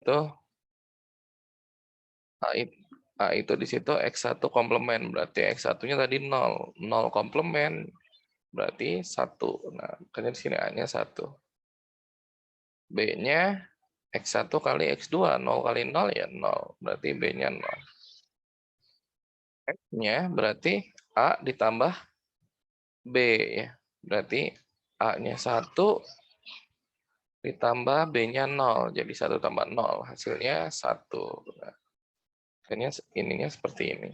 itu A itu di situ X1 komplement, berarti X1-nya tadi 0. 0 komplement berarti 1. Nah, makanya di sini A-nya 1. B-nya X1 kali X2, 0 kali 0 ya 0. Berarti B-nya 0. X-nya berarti A ditambah B ya. Berarti A-nya 1 ditambah B-nya 0. Jadi 1 tambah 0. Hasilnya 1. Nah, akhirnya ininya seperti ini.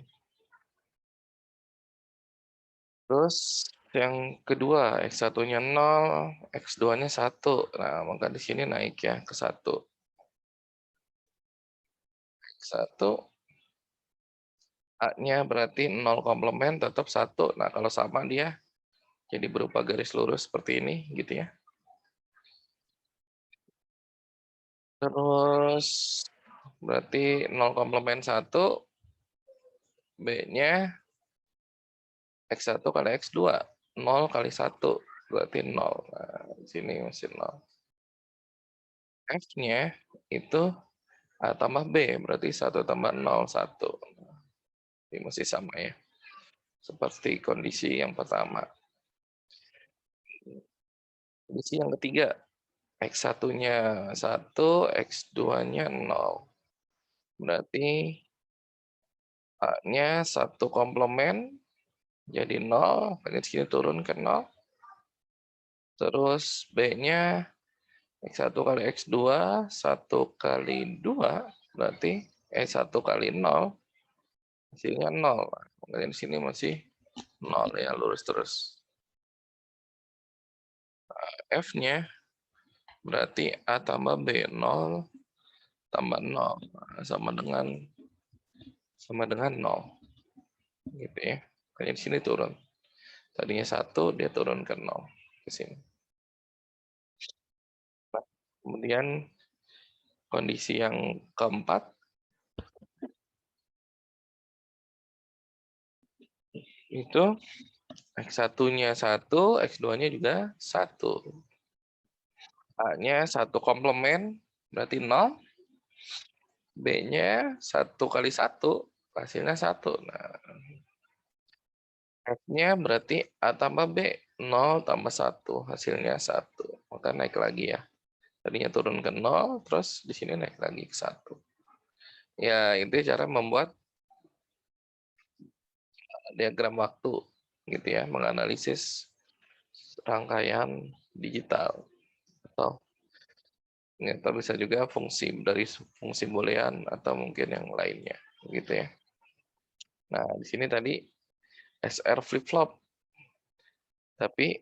Terus yang kedua, X1-nya 0, X2-nya 1. Nah, maka di sini naik ya ke 1. X1, A-nya berarti 0 komplement tetap 1. Nah, kalau sama dia jadi berupa garis lurus seperti ini gitu ya. Terus berarti 0 komplement 1, B-nya X1 kali X2. 0 kali 1 berarti 0. Nah, di sini masih 0. F-nya itu A tambah B, berarti 1 tambah 0, 1. Ini masih sama ya. Seperti kondisi yang pertama. Kondisi yang ketiga, X1-nya 1, X2-nya 0. Berarti A-nya 1 komplement, jadi 0. Di sini turun ke 0. Terus B-nya X1 kali X2, 1 kali 2, berarti 1 kali 0, hasilnya 0. Kemudian di sini masih 0 ya, lurus terus. F-nya berarti A tambah B, 0 tambah 0 sama dengan 0. Gitu ya. Makanya di sini turun. Tadinya 1, dia turun ke 0 ke sini. Nah, kemudian kondisi yang keempat itu X1-nya 1, X2-nya juga 1. A-nya 1 komplement, berarti 0. B-nya 1 kali 1, hasilnya 1. Nah, F-nya berarti A tambah B, 0 tambah 1, hasilnya 1. Maka naik lagi ya. Tadinya turun ke 0, terus di sini naik lagi ke 1. Ya, itu cara membuat diagram waktu, gitu ya, menganalisis rangkaian digital. Atau bisa juga fungsi dari fungsi boolean atau mungkin yang lainnya, gitu ya. Nah, di sini tadi SR flip-flop, tapi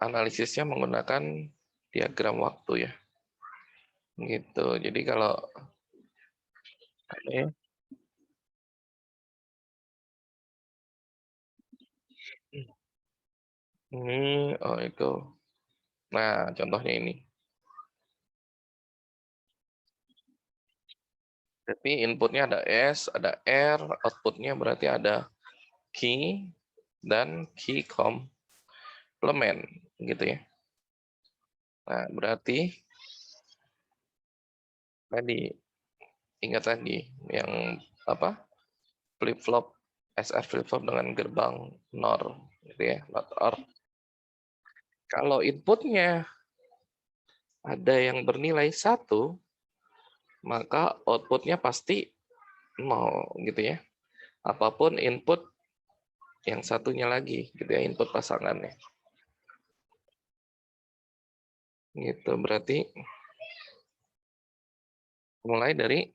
analisisnya menggunakan diagram waktu ya. Gitu. Jadi kalau ini oh itu. Nah, contohnya ini. Tapi inputnya ada S, ada R, outputnya berarti ada key dan key complement, gitu ya. Nah, berarti tadi ingat tadi yang apa? Flip-flop SR flip-flop dengan gerbang NOR, gitu ya, not OR. Kalau inputnya ada yang bernilai 1, maka outputnya pasti 0, gitu ya. Apapun input yang satunya lagi, gitu ya, input pasangannya. Gitu, berarti mulai dari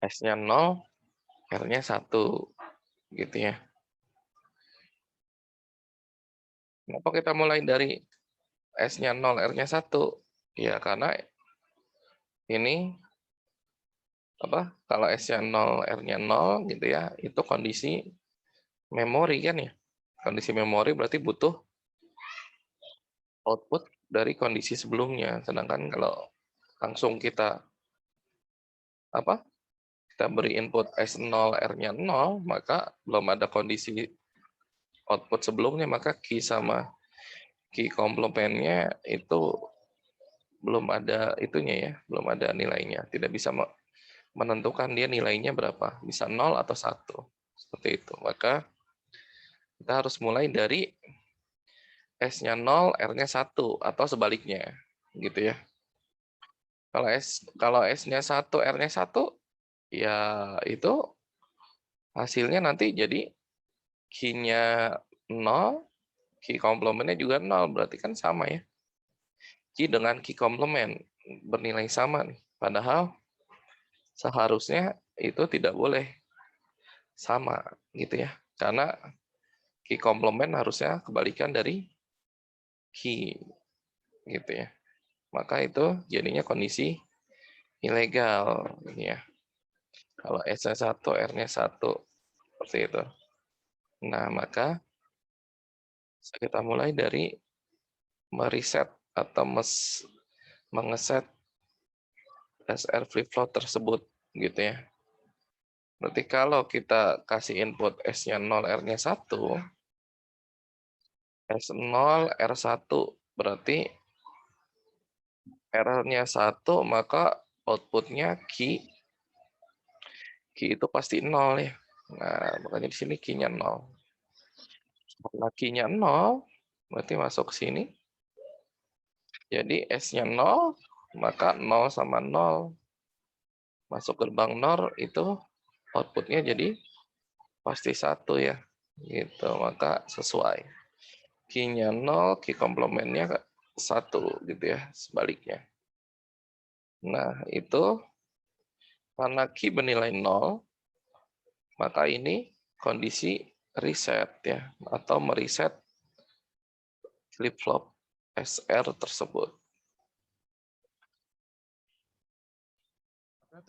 S-nya 0, R-nya 1, gitu ya. Kenapa kita mulai dari S-nya 0, R-nya 1? Ya, karena ini apa? Kalau S-nya 0, R-nya 0 gitu ya, itu kondisi memori kan ya. Kondisi memori berarti butuh output dari kondisi sebelumnya. Sedangkan kalau langsung kita apa? Kita beri input S0, R-nya 0, maka belum ada kondisi output sebelumnya, maka key sama key komplementnya itu belum ada itunya ya, belum ada nilainya. Tidak bisa menentukan dia nilainya berapa, bisa 0 atau 1. Seperti itu. Maka kita harus mulai dari S-nya 0, R-nya 1 atau sebaliknya. Gitu ya. Kalau S-nya 1, R-nya 1, ya itu hasilnya nanti jadi Q-nya 0, Q komplemennya juga 0, berarti kan sama ya. Q dengan Q komplement bernilai sama nih. Padahal seharusnya itu tidak boleh sama gitu ya. Karena Q komplement harusnya kebalikan dari Q gitu ya. Maka itu jadinya kondisi ilegal ya. Kalau S-nya 1, R-nya 1 seperti itu. Nah, maka kita mulai dari meriset atau mengeset SR flip-flop tersebut gitu ya. Berarti kalau kita kasih input S-nya 0, R-nya 1, S0, R1, berarti R-nya 1, maka outputnya Q itu pasti 0 ya. Nah, makanya di sini Q-nya 0. Karena Q-nya 0, berarti masuk ke sini. Jadi S-nya 0, maka 0 sama 0 masuk gerbang NOR itu outputnya jadi pasti 1 ya. Gitu, maka sesuai. Q-nya 0, Q komplementnya 1 gitu ya, sebaliknya. Nah, itu karena Q bernilai 0, maka ini kondisi reset ya, atau mereset flip-flop SR tersebut.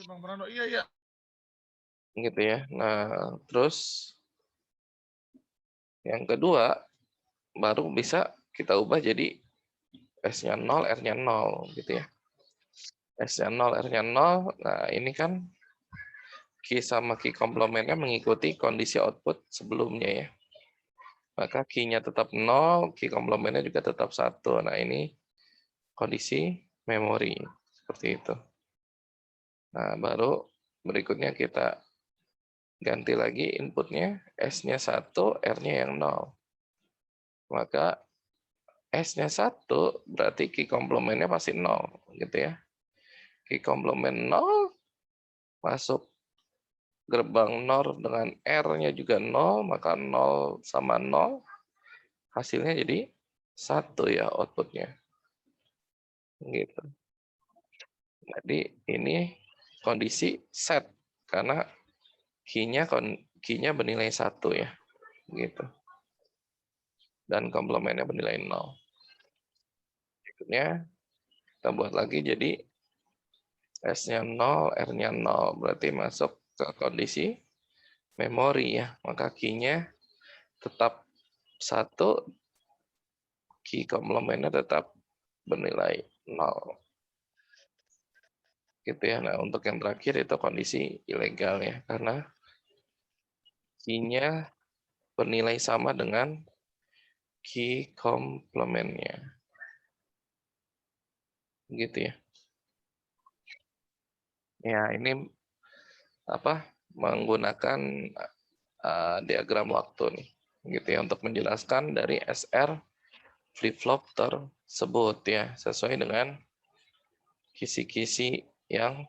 Bang Brando, iya. Gitu ya. Nah, terus yang kedua, baru bisa kita ubah jadi S-nya 0, R-nya 0 gitu ya. S-nya 0, R-nya 0, nah ini kan Q sama Q komplementnya mengikuti kondisi output sebelumnya ya. Maka Q-nya tetap 0, Q komplementnya juga tetap 1. Nah ini kondisi memori, seperti itu. Nah baru berikutnya kita ganti lagi inputnya, S-nya 1, R-nya yang 0. Maka S-nya 1, berarti Q komplementnya pasti 0, gitu ya. Q komplement 0, masuk gerbang NOR dengan R-nya juga 0, maka 0 sama 0, hasilnya jadi 1 ya outputnya. Gitu. Jadi ini kondisi set, karena key-nya bernilai 1 ya. Gitu. Dan komplementnya bernilai 0. Berikutnya, kita buat lagi jadi S-nya 0, R-nya 0. Berarti masuk ke kondisi memori ya. Maka key-nya tetap 1, key komplementnya tetap bernilai 0. Gitu ya. Nah, untuk yang terakhir itu kondisi ilegal ya. Karena key-nya bernilai sama dengan key komplementnya. Gitu ya. Ya, ini apa? Menggunakan diagram waktu nih. Gitu ya, untuk menjelaskan dari SR flip-flop tersebut ya, sesuai dengan kisi-kisi yang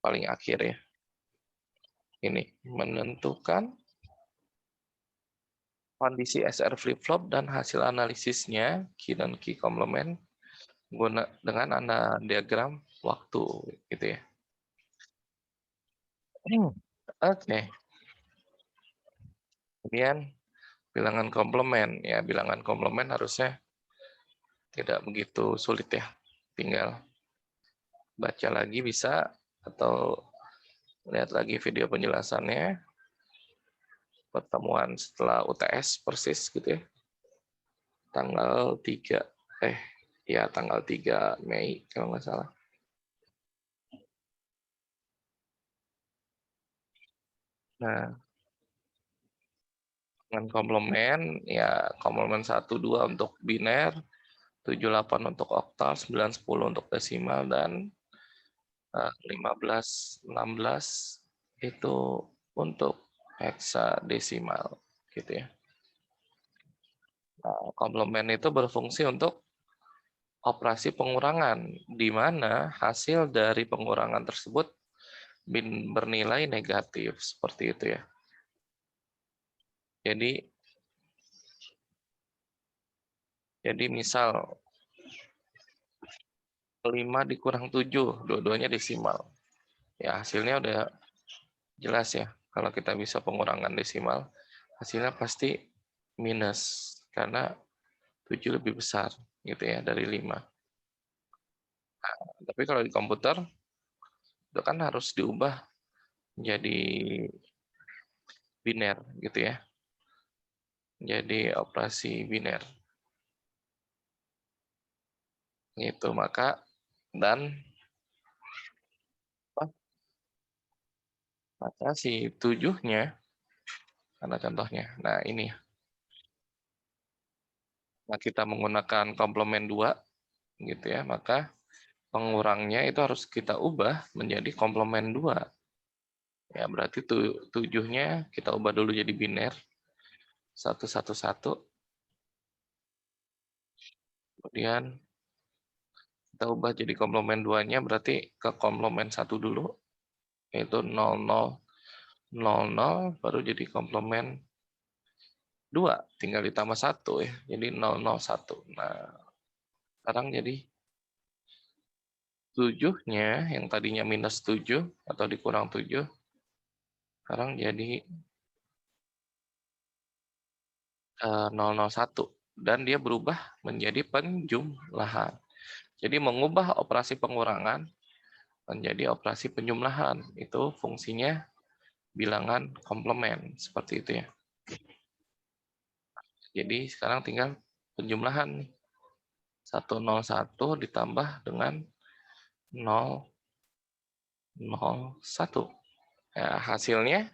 paling akhir ya. Ini menentukan kondisi SR flip-flop dan hasil analisisnya Q dan Q komplement dengan diagram waktu gitu ya. Oke. Kemudian bilangan komplement ya, bilangan komplement harusnya tidak begitu sulit ya. Tinggal baca lagi bisa atau lihat lagi video penjelasannya. Pertemuan setelah UTS persis gitu ya. Tanggal 3 tanggal 3 Mei kalau nggak salah. Nah, dengan komplement ya komplement 1 2 untuk biner, 78 untuk oktal, 910 untuk desimal, dan 15, 16 itu untuk heksadesimal, gitu ya. Nah, komplement itu berfungsi untuk operasi pengurangan, di mana hasil dari pengurangan tersebut bernilai negatif, seperti itu ya. Jadi misal 5 dikurang 7, dua-duanya desimal. Ya, hasilnya udah jelas ya. Kalau kita bisa pengurangan desimal, hasilnya pasti minus, karena 7 lebih besar gitu ya dari 5. Nah, tapi kalau di komputer, itu kan harus diubah menjadi biner gitu ya. Jadi operasi biner. Gitu, maka si 7-nya, karena contohnya, nah ini, nah kita menggunakan komplement 2, gitu ya, maka pengurangnya itu harus kita ubah menjadi komplement 2. Ya, berarti 7-nya kita ubah dulu jadi biner, 111, kemudian kita ubah jadi komplement 2-nya, berarti ke komplement 1 dulu, yaitu 0000, baru jadi komplement 2, tinggal ditambah 1 ya, jadi 001. Nah, sekarang jadi 7-nya yang tadinya minus 7 atau dikurang 7, sekarang jadi 001, dan dia berubah menjadi penjumlahan. Jadi mengubah operasi pengurangan menjadi operasi penjumlahan, itu fungsinya bilangan komplement, seperti itu ya. Jadi sekarang tinggal penjumlahan nih. 101 ditambah dengan 001. Ya, hasilnya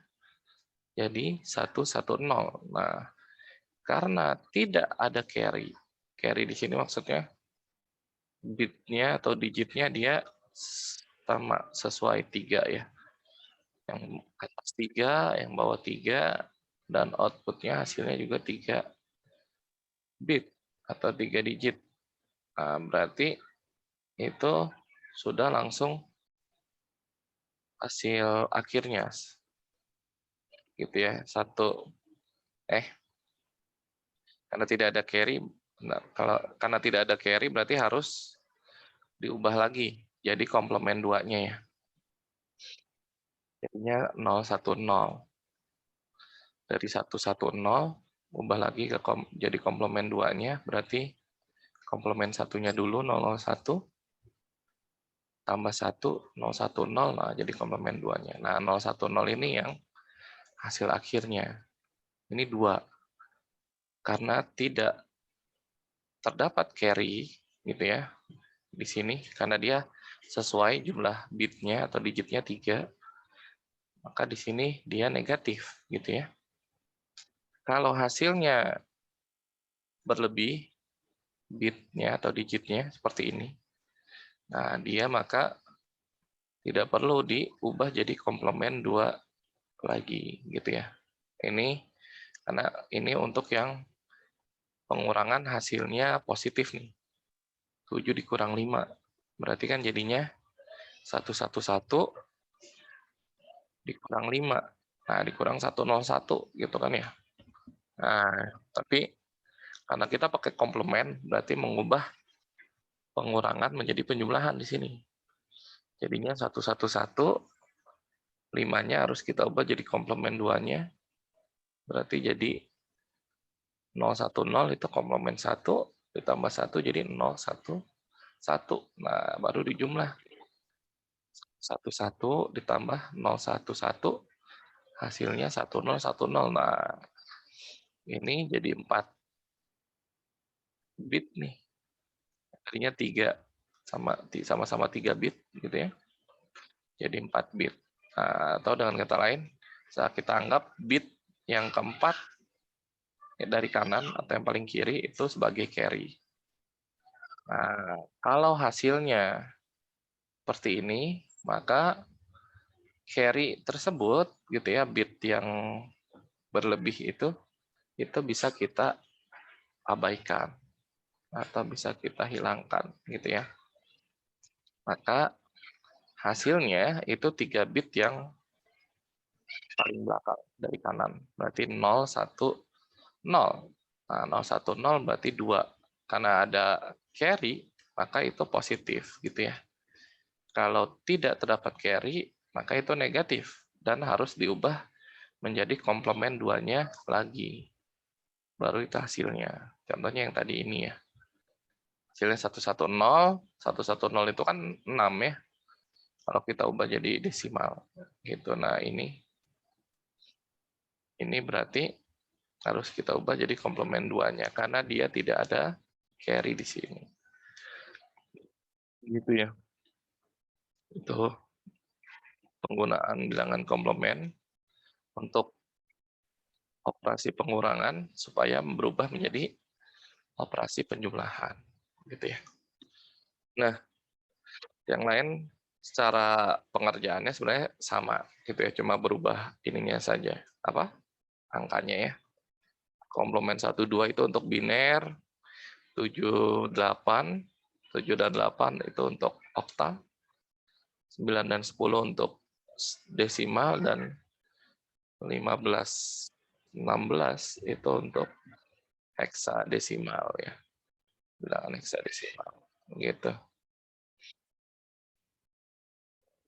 jadi 110. Nah, karena tidak ada carry di sini maksudnya bitnya atau digitnya dia sama sesuai 3 ya. Yang atas 3, yang bawah 3, dan outputnya hasilnya juga 3 bit atau 3 digit. Nah, berarti itu sudah langsung hasil akhirnya. Gitu ya. Karena tidak ada carry, karena tidak ada carry berarti harus diubah lagi jadi komplement 2-nya ya. Jadinya 010. Dari 110 ubah lagi jadi komplement 2-nya, berarti komplement 1-nya dulu 001 tambah 1 010, nah jadi komplement 2-nya. Nah, 010 ini yang hasil akhirnya. Ini 2. Karena tidak terdapat carry gitu ya di sini, karena dia sesuai jumlah bitnya atau digitnya 3, maka di sini dia negatif gitu ya. Kalau hasilnya berlebih bitnya atau digitnya seperti ini, nah dia maka tidak perlu diubah jadi komplement 2 lagi gitu ya. Ini karena ini untuk yang pengurangan hasilnya positif nih. 7 dikurang 5. Berarti kan jadinya 111 dikurang 5. Nah, dikurang 101 gitu kan ya. Nah, tapi karena kita pakai komplement, berarti mengubah pengurangan menjadi penjumlahan di sini. Jadinya 111, 5-nya harus kita ubah jadi komplement 2-nya. Berarti jadi 010 itu komplement 1 ditambah 1 jadi 011. Nah, baru dijumlah. 11 ditambah 011 hasilnya 1010. Nah, ini jadi 4 bit nih. Tadinya 3 sama-sama 3 bit gitu ya. Jadi 4 bit. Nah, atau dengan kata lain, saat kita anggap bit yang keempat dari kanan atau yang paling kiri itu sebagai carry. Nah, kalau hasilnya seperti ini, maka carry tersebut gitu ya, bit yang berlebih itu bisa kita abaikan atau bisa kita hilangkan gitu ya. Maka hasilnya itu 3 bit yang paling belakang dari kanan. Berarti 0, 1, 0. Nah, 0, 1, 0 berarti 2. Karena ada carry, maka itu positif gitu ya. Kalau tidak terdapat carry, maka itu negatif dan harus diubah menjadi komplement 2-nya lagi. Baru itu hasilnya. Contohnya yang tadi ini ya. Hasilnya 110, 110 itu kan 6 ya. Kalau kita ubah jadi desimal gitu. Nah, ini berarti harus kita ubah jadi komplement 2-nya karena dia tidak ada carry di sini. Gitu ya. Itu penggunaan bilangan komplement untuk operasi pengurangan supaya berubah menjadi operasi penjumlahan gitu ya. Nah, yang lain secara pengerjaannya sebenarnya sama gitu ya, cuma berubah ininya saja, apa? Angkanya ya. Komplement 1 2 itu untuk biner, 7 8, 7 dan 8 itu untuk okta, 9 dan 10 untuk desimal, dan 15 16 itu untuk heksadesimal ya. Bilangan heksadesimal gitu.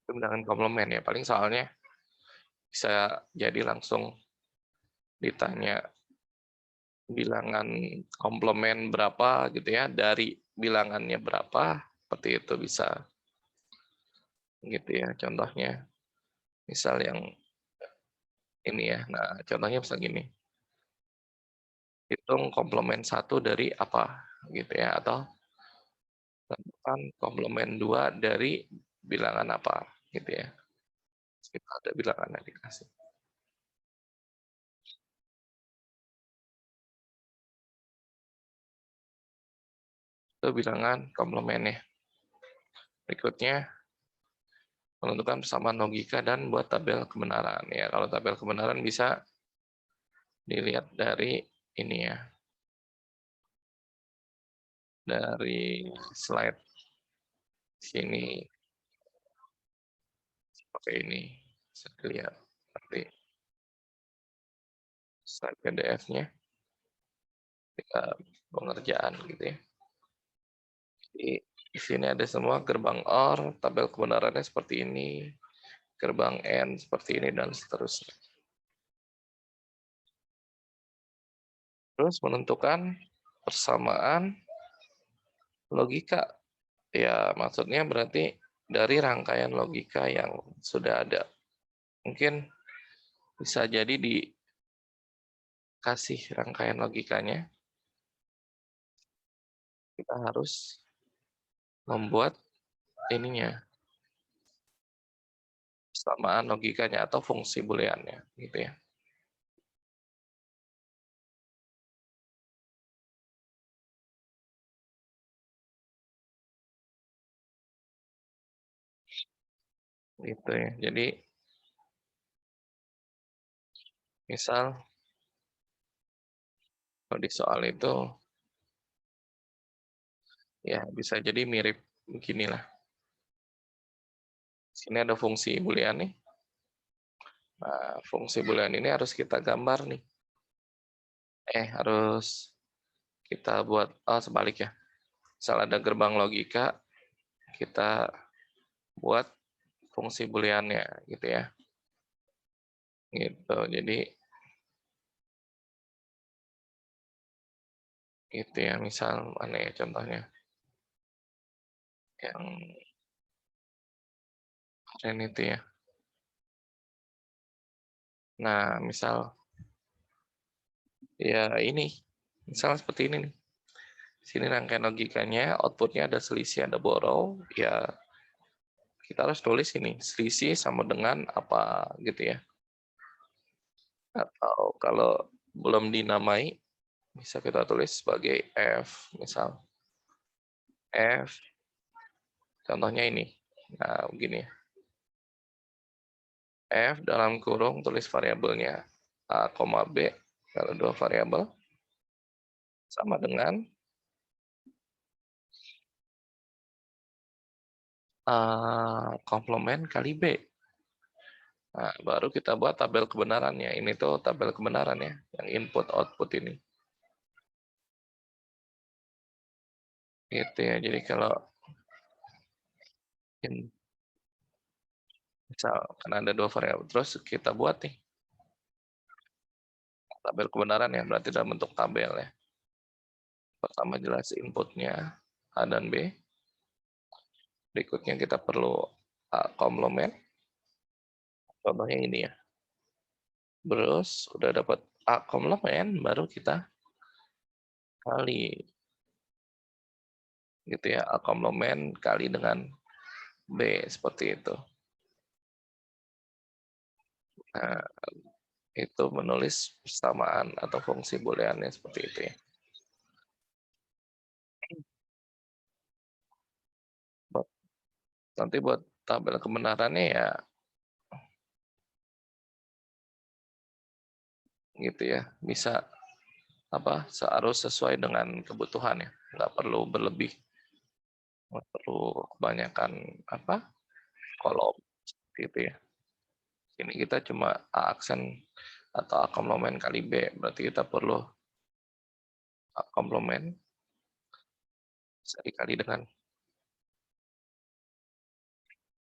Itu bilangan komplement ya, paling soalnya bisa jadi langsung ditanya bilangan komplement berapa gitu ya, dari bilangannya berapa, seperti itu bisa gitu ya. Contohnya misal yang ini ya, nah contohnya misal gini, hitung komplement 1 dari apa gitu ya, atau tentukan komplement 2 dari bilangan apa gitu ya. Kita ada bilangannya dikasih. Itu bilangan komplemennya. Berikutnya, menentukan persamaan logika dan buat tabel kebenaran. Ya, kalau tabel kebenaran bisa dilihat dari ini ya, dari slide sini pakai ini. Bisa dilihat nanti slide PDF-nya pengerjaan gitu ya. Jadi di sini ada semua gerbang OR, tabel kebenarannya seperti ini, gerbang N seperti ini, dan seterusnya. Terus menentukan persamaan logika. Ya, maksudnya berarti dari rangkaian logika yang sudah ada. Mungkin bisa jadi dikasih rangkaian logikanya, kita harus membuat ininya, persamaan logikanya atau fungsi booleannya, gitu ya. Gitu ya. Jadi misal kalau di soal itu ya bisa jadi mirip beginilah. Sini ada fungsi boolean nih. Nah, fungsi boolean ini harus kita gambar nih. Harus kita buat sebalik ya. Misal ada gerbang logika, kita buat fungsi booleannya gitu ya. Gitu. Jadi gitu ya, misal mana ya contohnya? Yang keren itu ya. Nah, misal ya ini, misal seperti ini nih. Sini rangkaian logikanya, outputnya ada selisih, ada borrow, ya kita harus tulis ini, selisih sama dengan apa gitu ya. Atau kalau belum dinamai, bisa kita tulis sebagai F, misal. F, contohnya ini. Nah, begini. F dalam kurung tulis variabelnya A, B, kalau dua variabel, sama dengan komplement kali B. Nah, baru kita buat tabel kebenarannya. Ini tuh tabel kebenaran ya, yang input-output ini. Gitu ya, jadi kalau misal kan ada dua variabel, terus kita buat nih tabel kebenaran ya, berarti dalam bentuk tabel ya. Pertama jelas inputnya A dan B. Berikutnya kita perlu komplement. Contohnya ini ya. Terus udah dapat A komplement, baru kita kali gitu ya, A komplement kali dengan B seperti itu. Nah, itu menulis persamaan atau fungsi booleannya seperti itu ya. Nanti buat tabel kebenarannya ya gitu ya, bisa harus sesuai dengan kebutuhan ya, nggak perlu berlebih, nggak perlu kebanyakan kolom gitu ya. Ini kita cuma A aksen atau A komplement kali B, berarti kita perlu A komplement bisa dikali dengan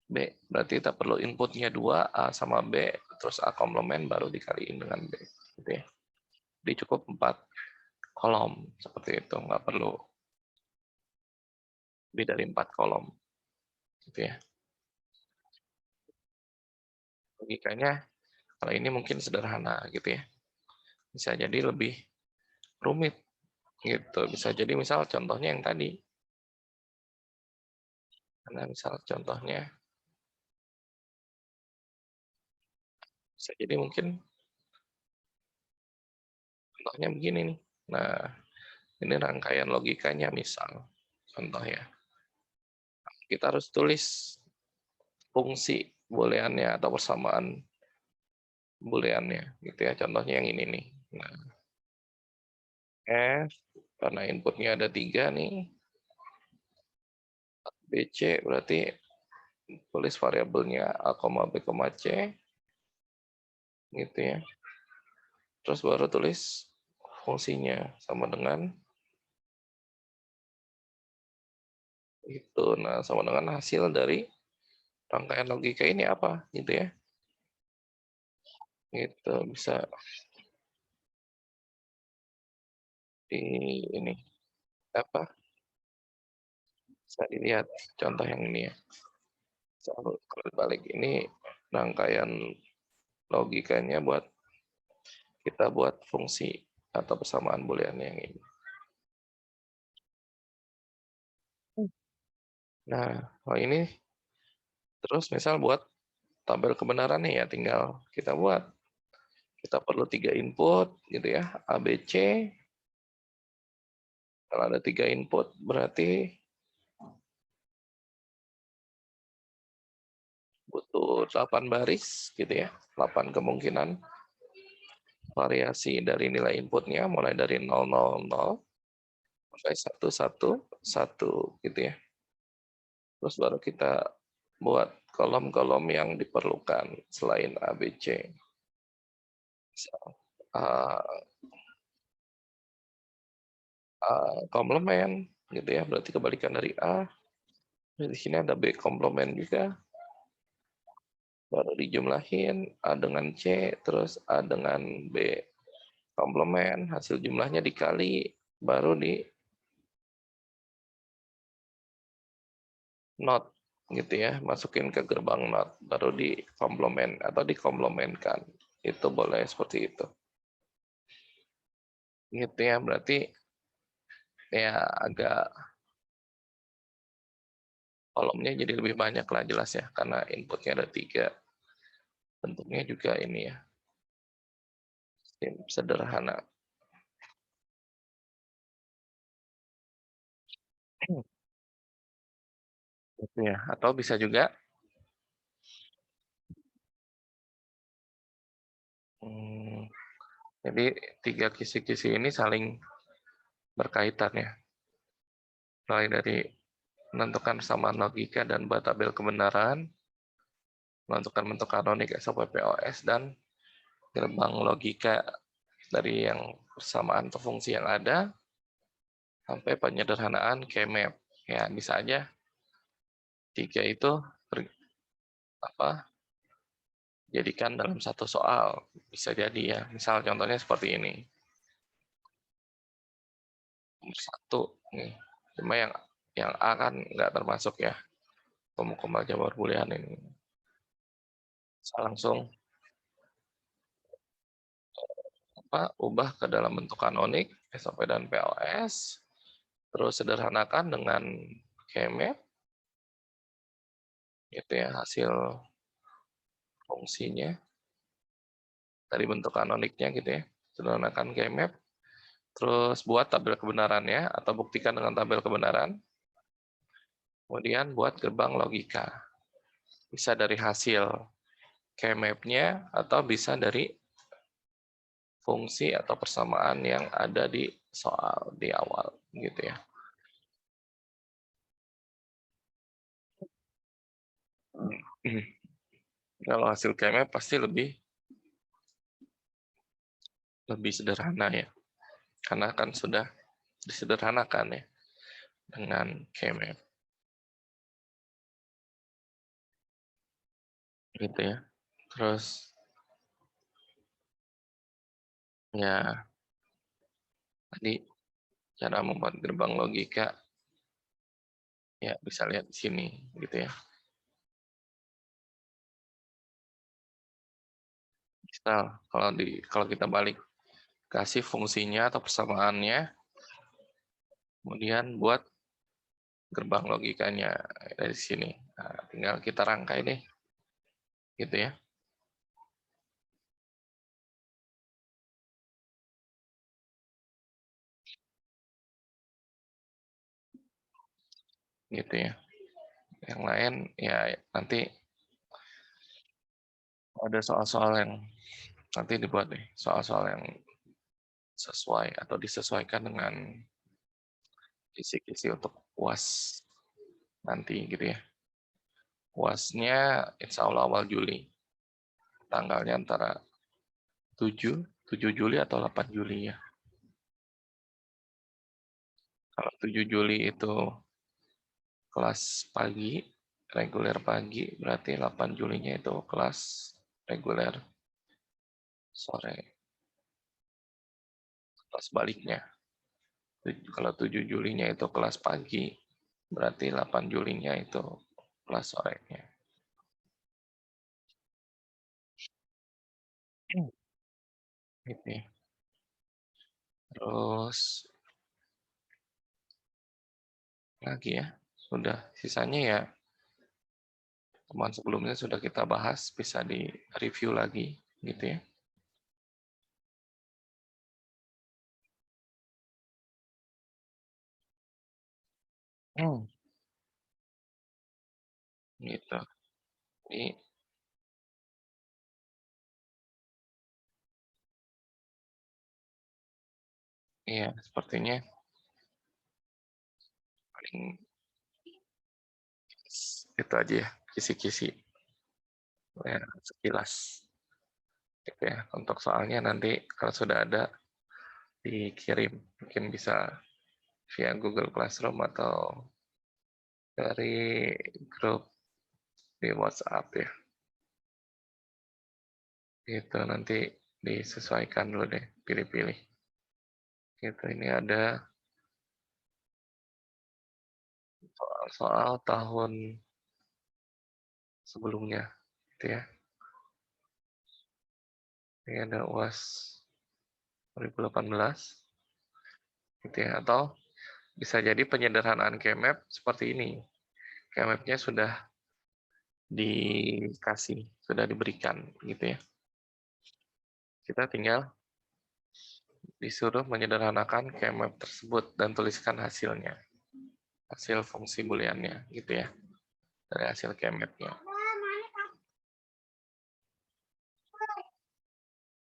B, berarti kita perlu inputnya 2 A sama B, terus A komplement baru dikaliin dengan B gitu ya. Jadi cukup 4 kolom seperti itu, nggak perlu lebih dari 4 kolom gitu ya. Logikanya kalau ini mungkin sederhana gitu ya, bisa jadi lebih rumit gitu. Bisa jadi misal contohnya yang tadi, karena misal contohnya bisa jadi mungkin contohnya begini nih. Nah, ini rangkaian logikanya misal contoh ya. Kita harus tulis fungsi booleannya atau persamaan booleannya gitu ya. Contohnya yang ini nih. Nah, F karena inputnya ada 3 nih. BC berarti tulis variabelnya A, B, C gitu ya. Terus baru tulis fungsinya sama dengan itu. Nah, sama dengan hasil dari rangkaian logika ini apa gitu ya. Gitu bisa di ini apa? Bisa dilihat contoh yang ini ya. Kalau balik ini rangkaian logikanya buat kita buat fungsi atau persamaan boolean yang ini. Nah, kalau ini terus misal buat tabel kebenaran nih ya, tinggal kita buat. Kita perlu 3 input gitu ya, A, B, C. Kalau ada 3 input berarti butuh 8 baris gitu ya, 8 kemungkinan variasi dari nilai inputnya mulai dari 000 sampai 111 gitu ya. Terus baru kita buat kolom-kolom yang diperlukan selain A, B, C. Uh, komplement gitu ya, berarti kebalikan dari A. Di sini ada B komplement juga, baru dijumlahin A dengan C, terus A dengan B komplement, hasil jumlahnya dikali, baru di not gitu ya, masukin ke gerbang not, baru di komplement atau dikomplementkan. Itu boleh seperti itu. Gitu ya, berarti ya agak kolomnya jadi lebih banyak lah jelas ya, karena inputnya ada 3. Bentuknya juga ini ya, sederhana. Ya, atau bisa juga hmm, jadi tiga kisi-kisi ini saling berkaitan ya. Mulai dari menentukan persamaan logika dan buat tabel kebenaran, menentukan bentuk kanonik SOP-POS, dan gerbang logika dari yang persamaan atau fungsi yang ada, sampai penyederhanaan K-map. Ya, bisa aja tiga itu apa jadikan dalam satu soal. Bisa jadi ya. Misal contohnya seperti ini. Nomor satu nih. Cuma yang A kan nggak termasuk ya. Pemukuman Jabar Boolean ini. Saya langsung ubah ke dalam bentuk kanonik, SOP dan POS. Terus sederhanakan dengan K-map. Gitu ya, hasil fungsinya. Dari bentuk kanoniknya gitu ya. Sederhanakan K-map. Terus buat tabel kebenarannya atau buktikan dengan tabel kebenaran. Kemudian buat gerbang logika. Bisa dari hasil K-map-nya atau bisa dari fungsi atau persamaan yang ada di soal di awal gitu ya. Kalau hasil K-map pasti lebih sederhana ya. Karena kan sudah disederhanakan ya dengan K-map gitu ya. Terus ya tadi cara membuat gerbang logika ya bisa lihat di sini gitu ya. Misal kalau kita balik kasih fungsinya atau persamaannya, kemudian buat gerbang logikanya dari sini. Nah, tinggal kita rangkai deh, gitu ya. Gitu ya. Yang lain ya nanti ada soal-soal yang nanti dibuat deh, soal-soal yang sesuai atau disesuaikan dengan kisi-kisi untuk UAS nanti gitu ya. UASnya insya Allah awal Juli. Tanggalnya antara 7 Juli atau 8 Juli ya. Kalau 7 Juli itu kelas pagi, reguler pagi, berarti 8 Julinya itu kelas reguler sore. Kelas baliknya. Kalau 7 Julinya itu kelas pagi, berarti 8 Julinya itu kelas sorenya. Gitu ya. Terus lagi ya, sudah sisanya ya teman sebelumnya sudah kita bahas, bisa di review lagi gitu ya. Hmm. Gitu. Ini ya sepertinya paling itu aja ya, kisi-kisi ya, sekilas gitu ya. Untuk soalnya nanti kalau sudah ada dikirim, mungkin bisa via Google Classroom atau dari grup di WhatsApp ya. Gitu nanti disesuaikan dulu deh, pilih-pilih. Gitu ini ada soal-soal tahun sebelumnya gitu ya. Ini ada UAS 2018 gitu ya, atau bisa jadi penyederhanaan Kmap seperti ini. Kmapnya sudah dikasih, sudah diberikan gitu ya. Kita tinggal disuruh menyederhanakan Kmap tersebut dan tuliskan hasilnya, hasil fungsi booleannya gitu ya. dari hasil kemetnya.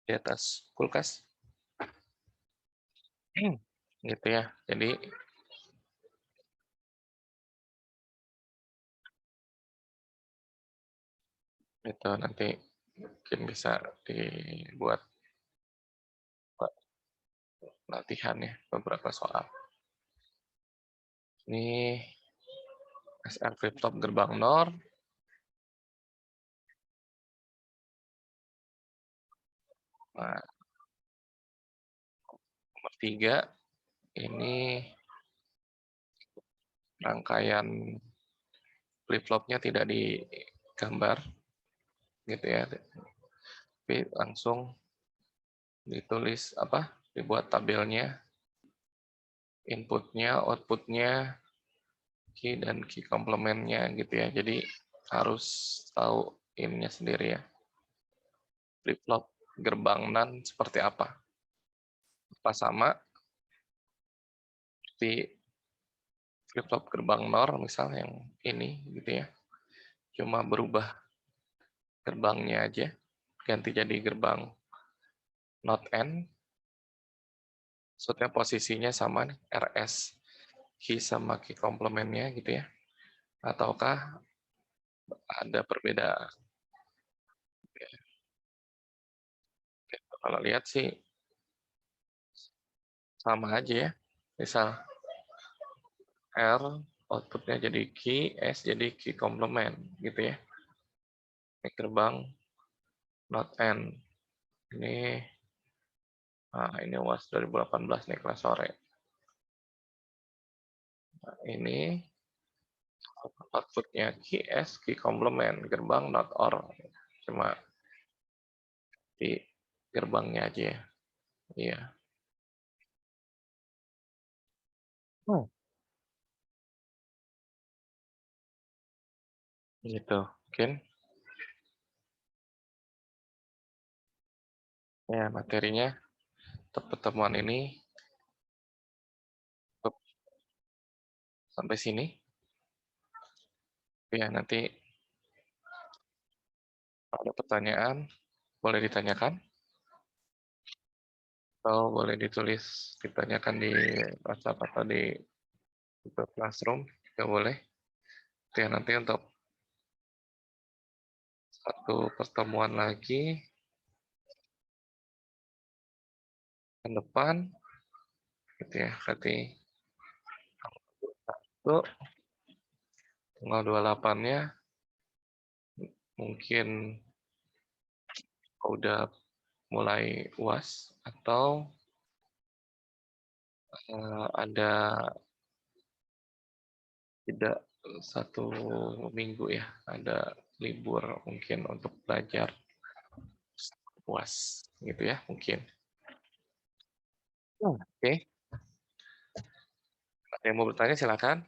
Di atas kulkas. Gitu ya. Jadi itu nanti mungkin bisa dibuat latihan ya, beberapa soal. Ini SR flip-flop gerbang NOR. Nah, nomor 3 ini rangkaian flip-flopnya tidak digambar gitu ya, tapi langsung ditulis dibuat tabelnya, inputnya, outputnya, key dan key komplementnya gitu ya. Jadi harus tahu ininya sendiri ya, flip-flop gerbang NAND seperti apa. Apa sama seperti flip-flop gerbang NOR misal yang ini gitu ya, cuma berubah gerbangnya aja, ganti jadi gerbang not N, maksudnya posisinya sama nih, RS key sama key komplementnya gitu ya, ataukah ada perbedaan? Kalau lihat sih sama aja ya, misal R outputnya jadi key, S jadi key komplement gitu ya. Ini gerbang not N. Ini UAS 2018 nih kelas sore. Nah, ini outputnya key S, key komplement, gerbang not OR. Cuma di gerbangnya aja ya. Iya. Gitu, mungkin. Ya, materinya untuk pertemuan ini sampai sini. Ya, nanti ada pertanyaan, boleh ditanyakan. Atau boleh ditulis, ditanyakan di WhatsApp atau di Google Classroom, juga boleh. Ya, nanti untuk satu pertemuan lagi ke depan, gitu ya, berarti itu tanggal 28-nya mungkin udah mulai UAS atau ada tidak satu minggu ya, ada libur mungkin untuk belajar UAS gitu ya mungkin. Oke. Ada yang mau bertanya silakan.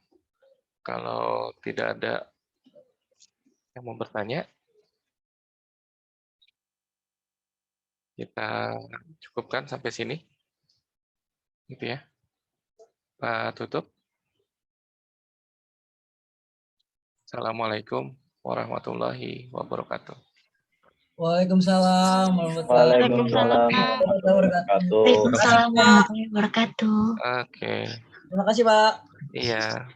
Kalau tidak ada yang mau bertanya, kita cukupkan sampai sini. Gitu ya. Kita tutup. Assalamualaikum warahmatullahi wabarakatuh. Waalaikumsalam warahmatullahi wabarakatuh. Waalaikumsalam warahmatullahi wabarakatuh. Oke. Terima kasih, Pak. Iya.